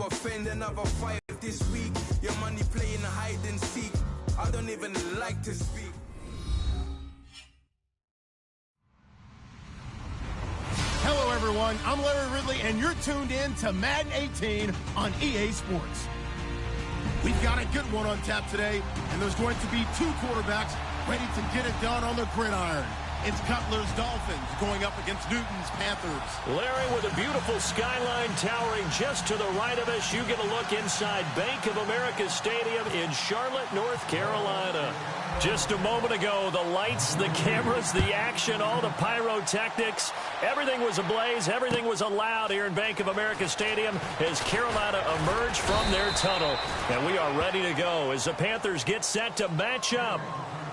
offend another 5 this week. Your money playing hide and seek. I don't even like to speak. Hello, everyone. I'm Larry Ridley, and you're tuned in to Madden 18 on EA Sports. We've got a good one on tap today, and there's going to be two quarterbacks ready to get it done on the gridiron. It's Cutler's Dolphins going up against Newton's Panthers. Larry, with a beautiful skyline towering just to the right of us, you get a look inside Bank of America Stadium in Charlotte, North Carolina. Just a moment ago, the lights, the cameras, the action, all the pyrotechnics, everything was ablaze, everything was allowed here in Bank of America Stadium as Carolina emerged from their tunnel. And we are ready to go as the Panthers get set to match up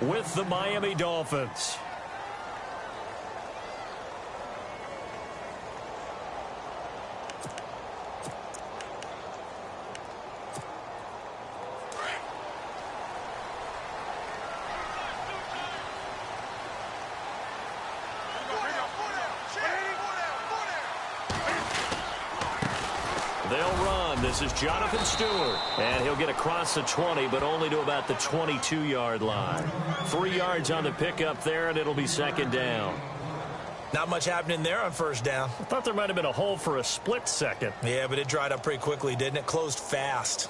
with the Miami Dolphins. They'll run. This is Jonathan Stewart. And he'll get across the 20, but only to about the 22-yard line. 3 yards on the pickup there, and it'll be second down. Not much happening there on first down. I thought there might have been a hole for a split second. Yeah, but it dried up pretty quickly, didn't it? Closed fast.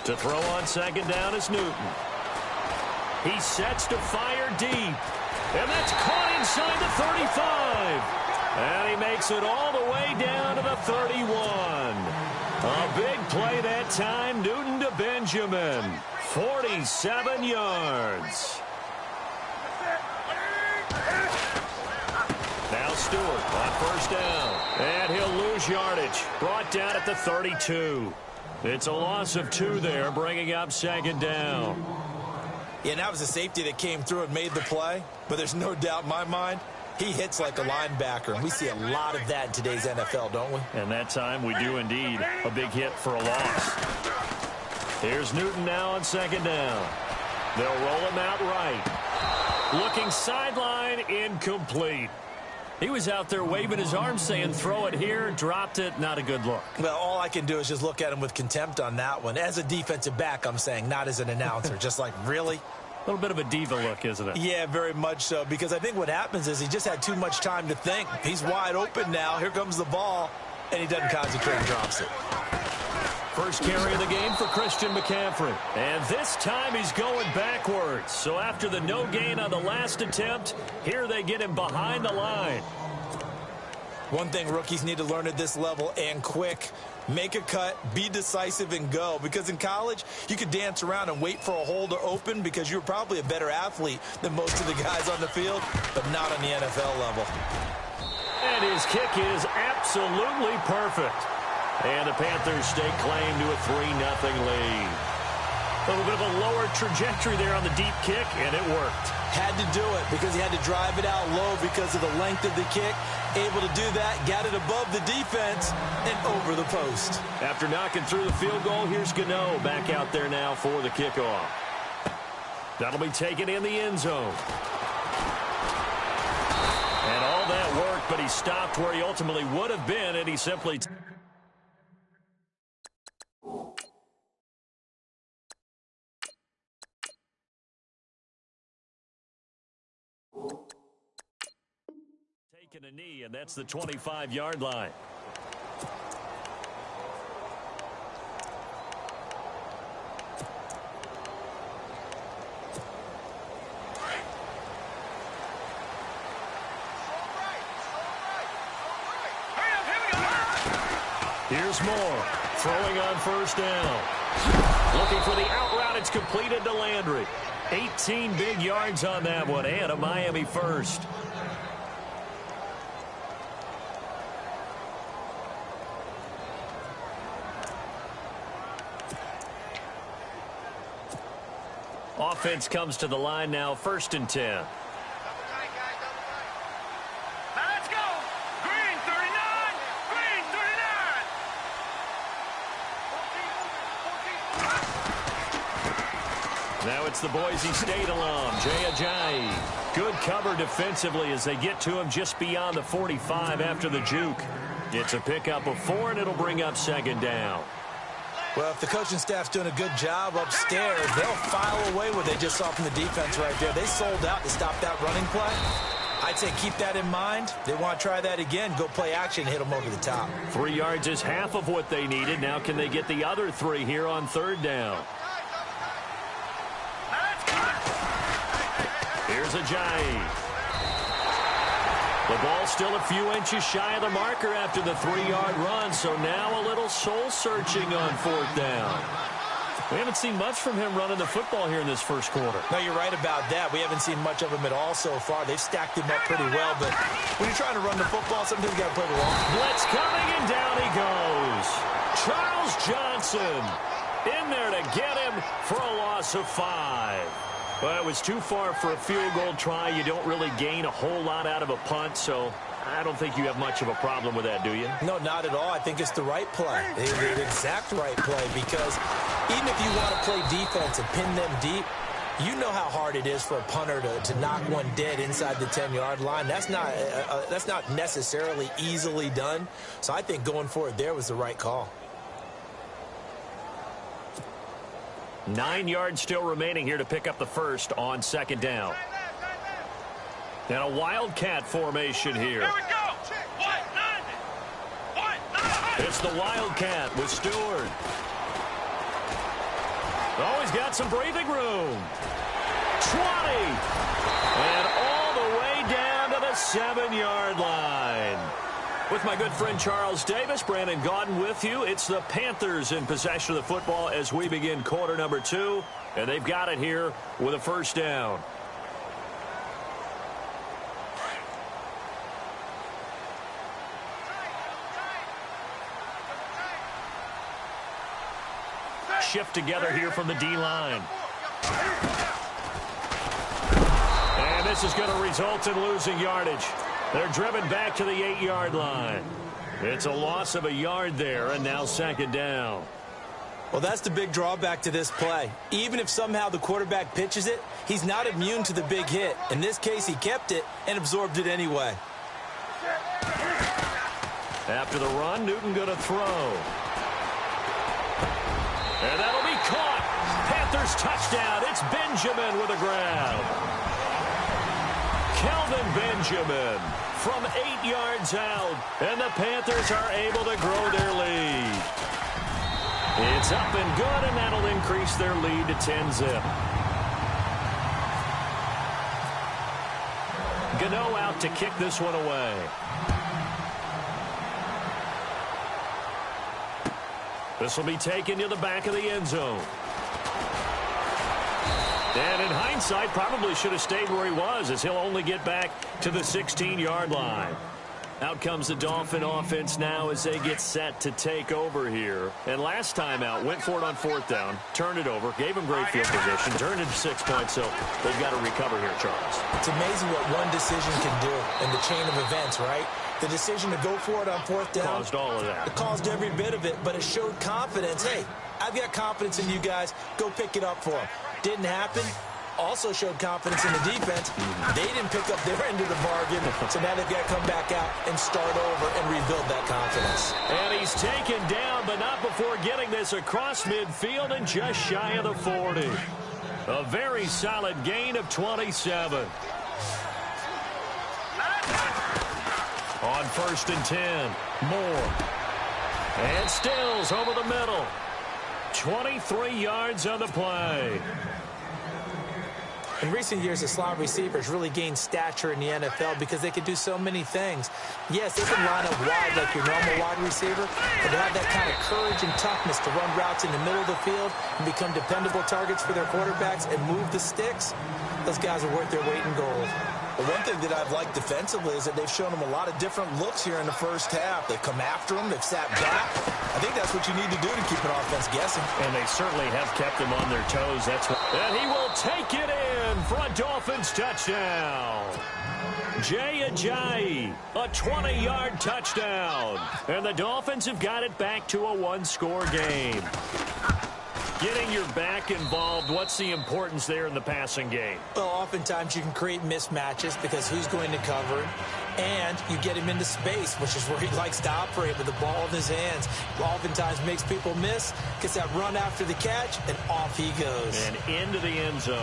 To throw on second down is Newton. He sets to fire deep. And that's caught inside the 35. And he makes it all the way down to the 31. A big play that time. Newton to Benjamin. 47 yards. Now Stewart on first down. And he'll lose yardage. Brought down at the 32. It's a loss of 2 there, bringing up second down. Yeah, and that was a safety that came through and made the play. But there's no doubt in my mind, he hits like a linebacker. And we see a lot of that in today's NFL, don't we? And that time we do indeed. A big hit for a loss. Here's Newton now on second down. They'll roll him out right. Looking sideline, incomplete. He was out there waving his arms saying, throw it here, dropped it, not a good look. Well, all I can do is just look at him with contempt on that one. As a defensive back, I'm saying, not as an announcer. Just like, really? A little bit of a diva look, isn't it? Yeah, very much so, because I think what happens is he just had too much time to think. He's wide open now. Here comes the ball, and he doesn't concentrate and drops it. First carry of the game for Christian McCaffrey. And this time he's going backwards. So after the no gain on the last attempt, here they get him behind the line. One thing rookies need to learn at this level, and quick, make a cut, be decisive, and go. Because in college, you could dance around and wait for a hole to open because you're probably a better athlete than most of the guys on the field, but not on the NFL level. And his kick is absolutely perfect. And the Panthers stake claim to a 3-0 lead. A little bit of a lower trajectory there on the deep kick, and it worked. Had to do it because he had to drive it out low because of the length of the kick. Able to do that, got it above the defense, and over the post. After knocking through the field goal, here's Gano back out there now for the kickoff. That'll be taken in the end zone. And all that worked, but he stopped where he ultimately would have been, and he simply... taking a knee, and that's the 25-yard line. Here's Moore, throwing on first down. Looking for the out route. It's completed to Landry. 18 big yards on that one, and a Miami first. Offense comes to the line now, 1st and 10. Now it's the Boise State alum, Jaycazzz. Good cover defensively as they get to him just beyond the 45 after the juke. It's a pickup of 4, and it'll bring up second down. Well, if the coaching staff's doing a good job upstairs, they'll file away what they just saw from the defense right there. They sold out to stop that running play. I'd say keep that in mind. They want to try that again. Go play action, hit them over the top. 3 yards is half of what they needed. Now can they get the other 3 here on third down? Here's Ajayi. The ball still a few inches shy of the marker after the 3-yard run, so now a little soul-searching on fourth down. We haven't seen much from him running the football here in this first quarter. No, you're right about that. We haven't seen much of him at all so far. They've stacked him up pretty well, but when you're trying to run the football, sometimes you got to play the long. Blitz coming, and down he goes. Charles Johnson in there to get him for a loss of 5. Well, it was too far for a field goal try. You don't really gain a whole lot out of a punt, so I don't think you have much of a problem with that, do you? No, not at all. I think it's the right play, the exact right play, because even if you want to play defense and pin them deep, you know how hard it is for a punter to knock one dead inside the 10-yard line. That's not necessarily easily done, so I think going for it there was the right call. 9 yards still remaining here to pick up the first on second down. And a wildcat formation here. Here we go. It's the wildcat with Stewart. Oh, he's got some breathing room. 20. And all the way down to the 7-yard line. With my good friend Charles Davis, Brandon Gaudin with you. It's the Panthers in possession of the football as we begin quarter number 2. And they've got it here with a first down. Shift together here from the D-line. And this is going to result in losing yardage. They're driven back to the 8-yard line. It's a loss of a yard there, and now second down. Well, that's the big drawback to this play. Even if somehow the quarterback pitches it, he's not immune to the big hit. In this case, he kept it and absorbed it anyway. After the run, Newton going to throw. And that'll be caught. Panthers touchdown. It's Benjamin with a grab. Kelvin Benjamin from 8 yards out. And the Panthers are able to grow their lead. It's up and good, and that'll increase their lead to 10-zip. Gano out to kick this one away. This will be taken to the back of the end zone. And in hindsight, probably should have stayed where he was, as he'll only get back to the 16-yard line. Out comes the Dolphin offense now as they get set to take over here. And last time out, went for it on fourth down, turned it over, gave him great field position, turned it to 6 points, so they've got to recover here, Charles. It's amazing what one decision can do in the chain of events, right? The decision to go for it on fourth down caused all of that. It caused every bit of it, but it showed confidence. Hey, I've got confidence in you guys. Go pick it up for them. Didn't happen. Also showed confidence in the defense. They didn't pick up their end of the bargain, so now they've got to come back out and start over and rebuild that confidence. And he's taken down, but not before getting this across midfield and just shy of the 40. A very solid gain of 27. On 1st and 10, Moore. And Stills over the middle. 23 yards on the play. In recent years, the slot receivers really gained stature in the NFL because they can do so many things. Yes, they can line up wide like your normal wide receiver, but to have that kind of courage and toughness to run routes in the middle of the field and become dependable targets for their quarterbacks and move the sticks, those guys are worth their weight in gold. But one thing that I've liked defensively is that they've shown them a lot of different looks here in the first half. They've come after them. They've sat back. I think that's what you need to do to keep an offense guessing. And they certainly have kept them on their toes. That's what. And he will take it in for a Dolphins touchdown. Jaycazzz, a 20-yard touchdown. And the Dolphins have got it back to a one-score game. Getting your back involved, what's the importance there in the passing game? Well, oftentimes you can create mismatches because who's going to cover him, and you get him into space, which is where he likes to operate with the ball in his hands. Oftentimes makes people miss, gets that run after the catch, and off he goes. And into the end zone.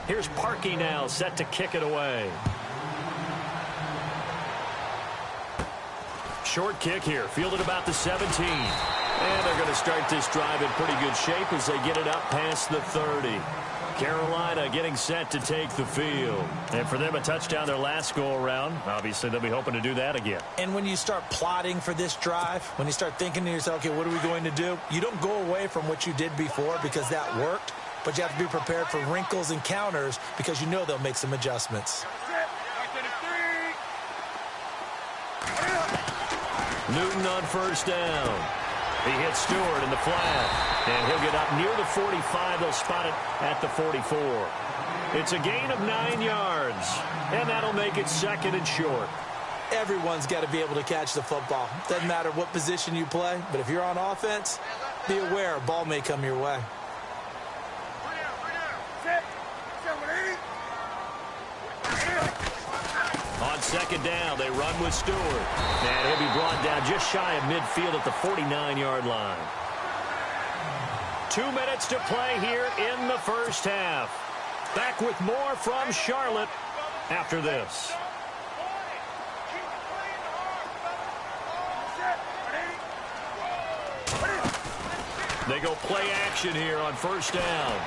Here's Parkey now, set to kick it away. Short kick here, fielded about the 17. And they're going to start this drive in pretty good shape as they get it up past the 30. Carolina getting set to take the field. And for them, a touchdown their last go-around. Obviously, they'll be hoping to do that again. And when you start plotting for this drive, when you start thinking to yourself, okay, what are we going to do? You don't go away from what you did before because that worked. But you have to be prepared for wrinkles and counters because you know they'll make some adjustments. Newton on first down. He hits Stewart in the flat. And he'll get up near the 45. They'll spot it at the 44. It's a gain of 9 yards. And that'll make it second and short. Everyone's got to be able to catch the football. Doesn't matter what position you play. But if you're on offense, be aware a ball may come your way. On second down, they run with Stewart. And he'll be brought down just shy of midfield at the 49-yard line. 2 minutes to play here in the first half. Back with more from Charlotte after this. They go play action here on first down.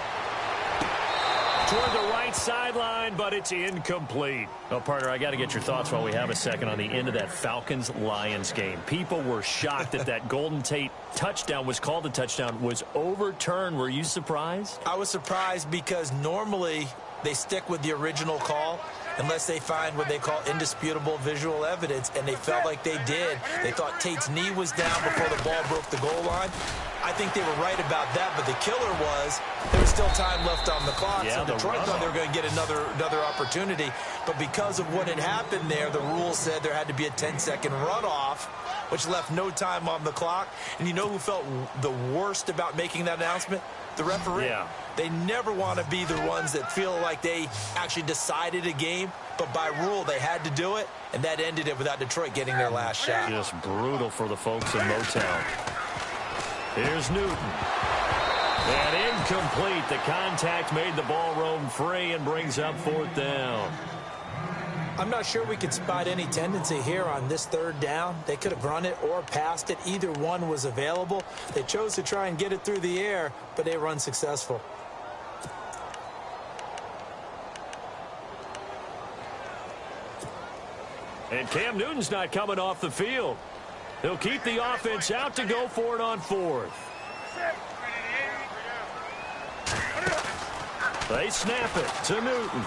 Toward the right sideline, but it's incomplete. Oh, partner, I got to get your thoughts while we have a second on the end of that Falcons-Lions game. People were shocked that that Golden Tate touchdown was called a touchdown, was overturned. Were you surprised? I was surprised because normally they stick with the original call unless they find what they call indisputable visual evidence, and they felt like they did. They thought Tate's knee was down before the ball broke the goal line. I think they were right about that, but the killer was there was still time left on the clock, so Detroit thought they were going to get another opportunity. But because of what had happened there, the rules said there had to be a 10-second runoff, which left no time on the clock. And you know who felt the worst about making that announcement? The referee. Yeah. They never want to be the ones that feel like they actually decided a game, but by rule they had to do it, and that ended it without Detroit getting their last shot. Just brutal for the folks in Motown. Here's Newton. And incomplete. The contact made the ball roam free and brings up fourth down. I'm not sure we could spot any tendency here on this third down. They could have run it or passed it. Either one was available. They chose to try and get it through the air, but they were unsuccessful. And Cam Newton's not coming off the field. He'll keep the offense out to go for it on fourth. They snap it to Newton.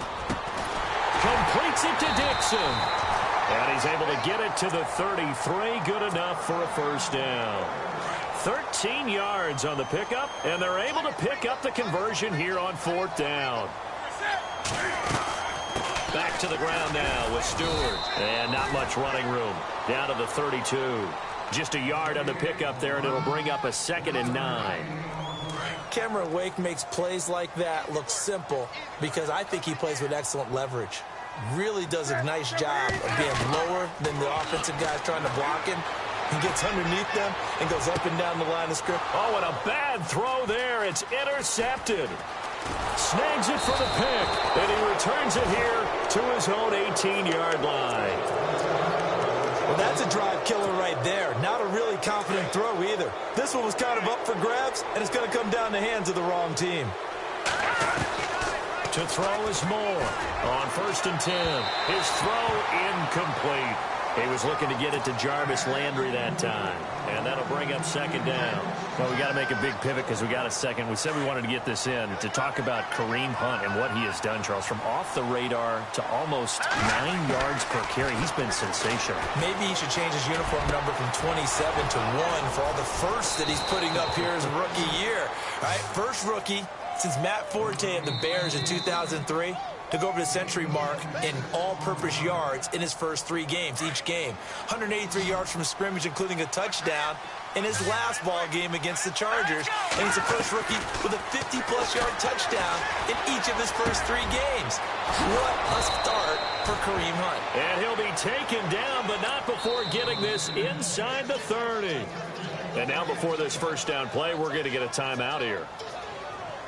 Completes it to Dixon. And he's able to get it to the 33. Good enough for a first down. 13 yards on the pickup, and they're able to pick up the conversion here on fourth down. Back to the ground now with Stewart. And not much running room. Down to the 32. Just a yard on the pickup there, and it'll bring up a 2nd and 9. Cameron Wake makes plays like that look simple because I think he plays with excellent leverage. Really does a nice job of being lower than the offensive guys trying to block him. He gets underneath them and goes up and down the line of scrimmage. Oh, and a bad throw there. It's intercepted. Snags it for the pick, and he returns it here to his own 18-yard line. Well, that's a drive killer right there. Not a really confident throw either. This one was kind of up for grabs, and it's going to come down the hands of the wrong team. To throw is Moore on 1st and 10. His throw incomplete. He was looking to get it to Jarvis Landry that time. And that'll bring up 2nd down. Well, we got to make a big pivot because we got a second. We said we wanted to get this in to talk about Kareem Hunt and what he has done, Charles. From off the radar to almost 9 yards per carry. He's been sensational. Maybe he should change his uniform number from 27 to 1 for all the firsts that he's putting up here as a rookie year. All right, first rookie since Matt Forte of the Bears in 2003 to go over the century mark in all-purpose yards in his first 3 games, each game. 183 yards from scrimmage, including a touchdown in his last ball game against the Chargers. And he's the first rookie with a 50-plus yard touchdown in each of his first 3 games. What a start for Kareem Hunt. And he'll be taken down, but not before getting this inside the 30. And now before this first down play, we're going to get a timeout here,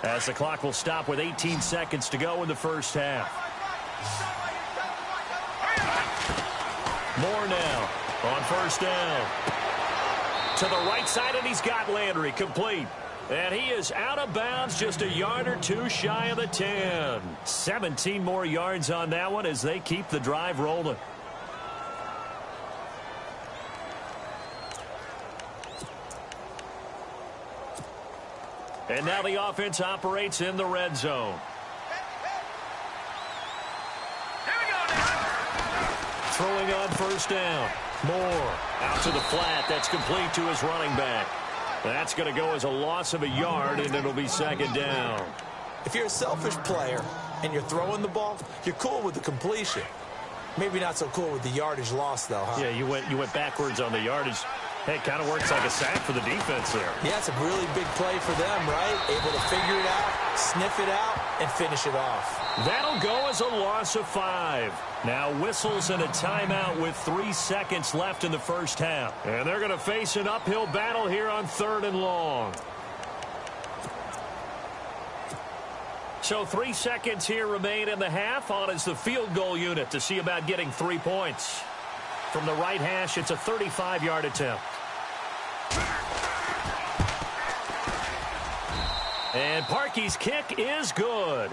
as the clock will stop with 18 seconds to go in the first half. Moore now on first down. To the right side, and he's got Landry complete. And he is out of bounds, just a yard or 2 shy of the 10. 17 more yards on that one as they keep the drive rolling. And now the offense operates in the red zone. Throwing on first down. Moore out to the flat. That's complete to his running back. That's going to go as a loss of a yard, and it'll be second down. If you're a selfish player and you're throwing the ball, you're cool with the completion. Maybe not so cool with the yardage loss, though, huh? Yeah, you went backwards on the yardage. Hey, it kind of works like a sack for the defense there. Yeah, it's a really big play for them, right? Able to figure it out, sniff it out, and finish it off. That'll go as a loss of 5. Now whistles and a timeout with 3 seconds left in the first half. And they're going to face an uphill battle here on 3rd and long. So 3 seconds here remain in the half. On is the field goal unit to see about getting 3 points. From the right hash, it's a 35-yard attempt. And Parkey's kick is good.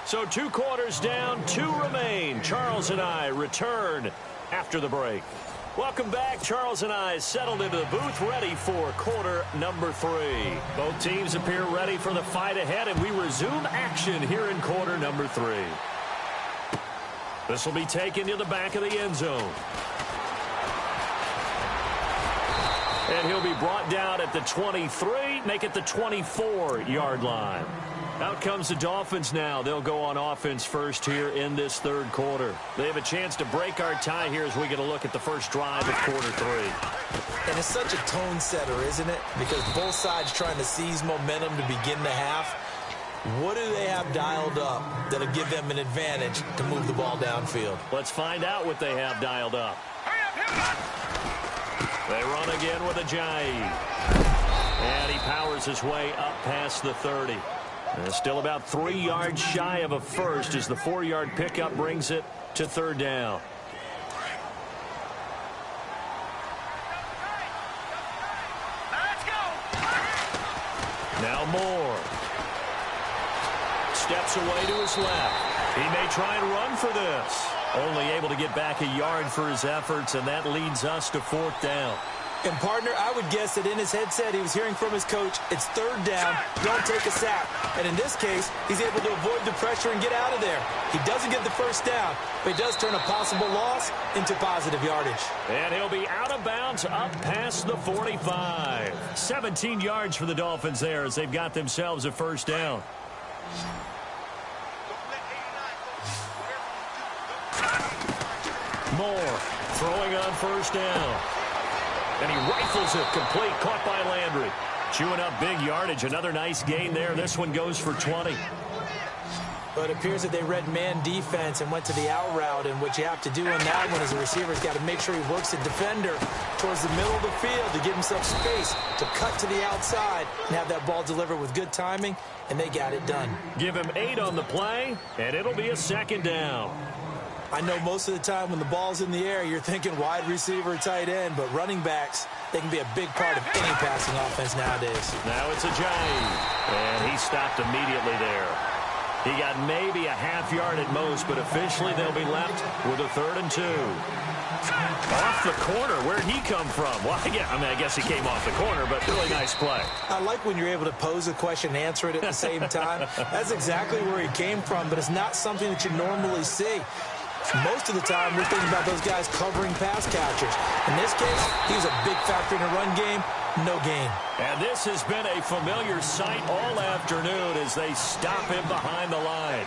So 2 quarters down, 2 remain. Charles and I return after the break. Welcome back. Charles and I settled into the booth, ready for quarter number 3. Both teams appear ready for the fight ahead, and we resume action here in quarter number 3. This will be taken to the back of the end zone. And he'll be brought down at the 23, make it the 24-yard line. Out comes the Dolphins now. They'll go on offense first here in this 3rd quarter. They have a chance to break our tie here as we get a look at the first drive of quarter 3. And it's such a tone setter, isn't it? Because both sides trying to seize momentum to begin the half. What do they have dialed up that'll give them an advantage to move the ball downfield? Let's find out what they have dialed up. They run again with a Ajayi. And he powers his way up past the 30. And still about 3 yards shy of a first as the 4-yard pickup brings it to 3rd down. Now Moore. Steps away to his left. He may try and run for this. Only able to get back a yard for his efforts, and that leads us to 4th down. And, partner, I would guess that in his headset he was hearing from his coach, it's 3rd down, don't take a sack. And in this case, he's able to avoid the pressure and get out of there. He doesn't get the first down, but he does turn a possible loss into positive yardage. And he'll be out of bounds up past the 45. 17 yards for the Dolphins there as they've got themselves a first down. Moore throwing on first down. And he rifles it complete, caught by Landry. Chewing up big yardage, another nice gain there. This one goes for 20. But it appears that they read man defense and went to the out route, and what you have to do on that one as a receiver is got to make sure he works the defender towards the middle of the field to give himself space to cut to the outside and have that ball delivered with good timing, and they got it done. Give him 8 on the play, and it'll be a second down. I know most of the time when the ball's in the air, you're thinking wide receiver, tight end, but running backs, they can be a big part of any passing offense nowadays. Now it's Ajayi, and he stopped immediately there. He got maybe a half yard at most, but officially they'll be left with a 3rd and 2. Off the corner, where'd he come from? Well, yeah, I guess he came off the corner, but really nice play. I like when you're able to pose a question and answer it at the same time. That's exactly where he came from, but it's not something that you normally see. Most of the time, we're thinking about those guys covering pass catchers. In this case, he was a big factor in the run game. No gain. And this has been a familiar sight all afternoon as they stop him behind the line.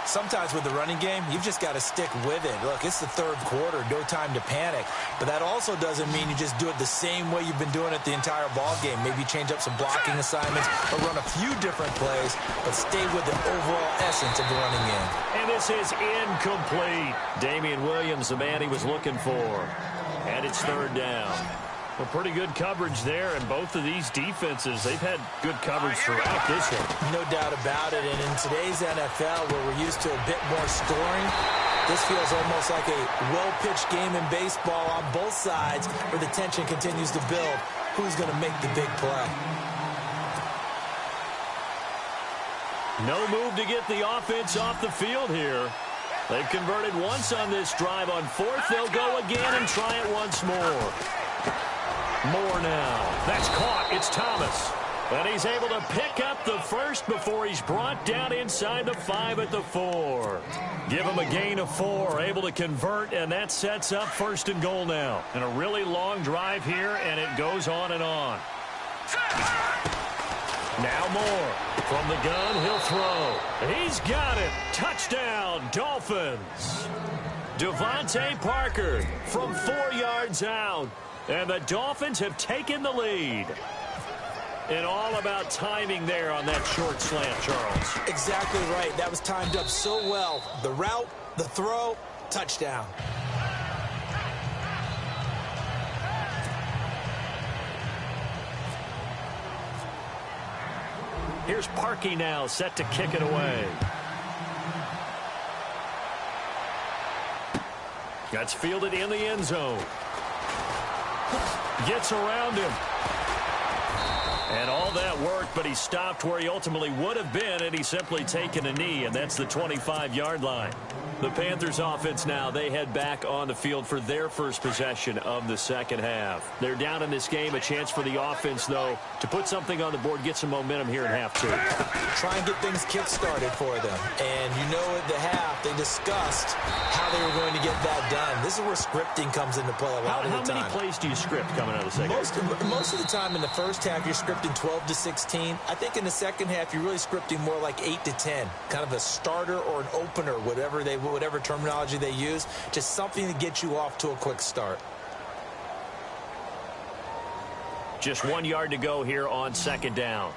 sometimes with the running game, you've just got to stick with it. Look, it's the third quarter, no time to panic. But that also doesn't mean you just do it the same way you've been doing it the entire ball game. Maybe change up some blocking assignments or run a few different plays, but stay with the overall essence of the running game. And this is incomplete. Damian Williams, the man he was looking for. And it's third down. Well, pretty good coverage there, and both of these defenses, they've had good coverage throughout this one. No doubt about it, and in today's NFL, where we're used to a bit more scoring, this feels almost like a well-pitched game in baseball on both sides, where the tension continues to build. Who's going to make the big play? No move to get the offense off the field here. They've converted once on this drive. On fourth, they'll go again and try it once more. More now. That's caught. It's Thomas. And he's able to pick up the first before he's brought down inside the 5 at the 4. Give him a gain of 4. Able to convert, and that sets up first and goal now. And a really long drive here, and it goes on and on. Now more. From the gun, he'll throw. He's got it. Touchdown, Dolphins. Devontae Parker from 4 yards out. And the Dolphins have taken the lead. And all about timing there on that short slant, Charles. Exactly right. That was timed up so well. The route, the throw, touchdown. Here's Parkey now, set to kick it away. That's fielded in the end zone. Gets around him. And all that worked, but he stopped where he ultimately would have been, and he's simply taken a knee, and that's the 25-yard line. The Panthers offense now, they head back on the field for their first possession of the second half. They're down in this game. A chance for the offense, though, to put something on the board, get some momentum here in half two. Try and get things kick-started for them. And you know at the half, they discussed how they were going to get that done. This is where scripting comes into play a lot of the time. How many plays do you script coming out of the second half? Most of the time in the first half, you're scripting 12 to 16. I think in the second half, you're really scripting more like 8 to 10. Kind of a starter or an opener, whatever terminology they use, just something to get you off to a quick start. Just 1 yard to go here on second down.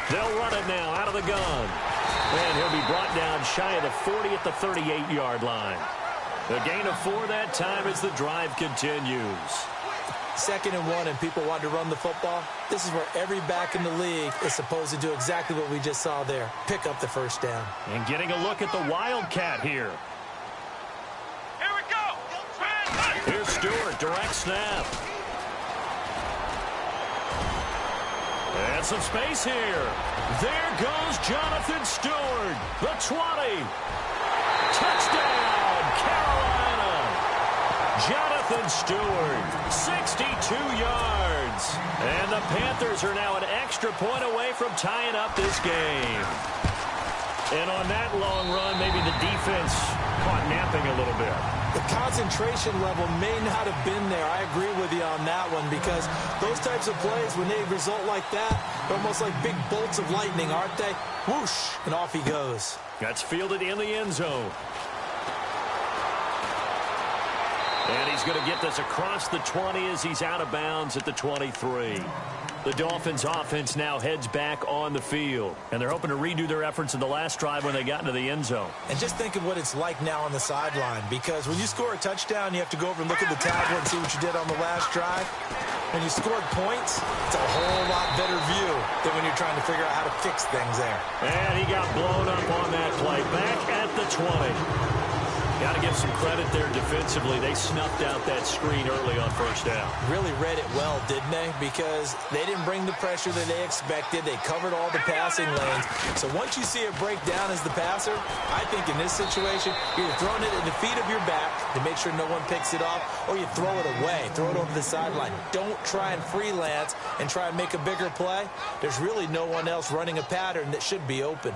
They'll run it now out of the gun. And he'll be brought down shy of the 40 at the 38-yard line. The gain of 4 that time as the drive continues. 2nd and 1 and people want to run the football. This is where every back in the league is supposed to do exactly what we just saw there. Pick up the first down. And getting a look at the Wildcat here. Here we go. Here's Stewart, direct snap. And some space here. There goes Jonathan Stewart. The 20. Touchdown, Carolina. Jonathan Stewart, 62 yards. And the Panthers are now an extra point away from tying up this game. And on that long run, maybe the defense caught napping a little bit. The concentration level may not have been there. I agree with you on that one, because those types of plays, when they result like that, they're almost like big bolts of lightning, aren't they? Whoosh, and off he goes. That's fielded in the end zone. And he's going to get this across the 20 as he's out of bounds at the 23. The Dolphins offense now heads back on the field. And they're hoping to redo their efforts in the last drive when they got into the end zone. And just think of what it's like now on the sideline, because when you score a touchdown, you have to go over and look at the tablet and see what you did on the last drive. When you scored points, it's a whole lot better view than when you're trying to figure out how to fix things there. And he got blown up on that play. Back at the 20. Got to give some credit there defensively. They snuffed out that screen early on first down. Really read it well, didn't they? Because they didn't bring the pressure that they expected. They covered all the passing lanes. So once you see it break down as the passer, I think in this situation, you're throwing it at the feet of your back to make sure no one picks it off, or you throw it away, throw it over the sideline. Don't try and freelance and try and make a bigger play. There's really no one else running a pattern that should be open.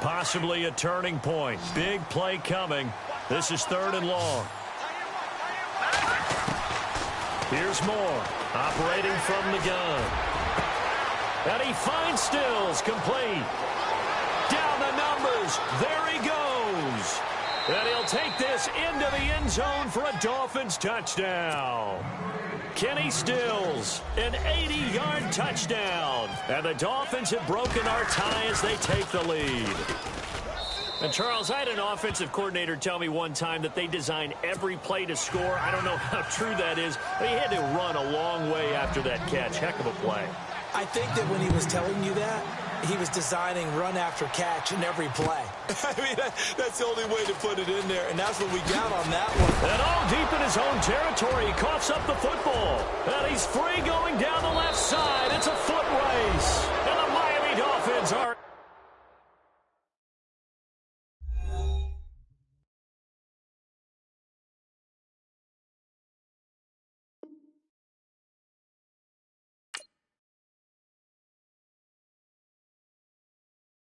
Possibly a turning point. Big play coming. This is 3rd and long. Here's Moore, operating from the gun. And he finds Stills, complete. Down the numbers. There he goes. And he'll take this into the end zone for a Dolphins touchdown. Kenny Stills, an 80-yard touchdown. And the Dolphins have broken our tie as they take the lead. And, Charles, I had an offensive coordinator tell me one time that they design every play to score. I don't know how true that is, but he had to run a long way after that catch. Heck of a play. I think that when he was telling you that, he was designing run after catch in every play. I mean, that's the only way to put it in there, and that's what we got on that one. And all deep in his own territory, he coughs up the football. And he's free going down the left side. It's a foot race.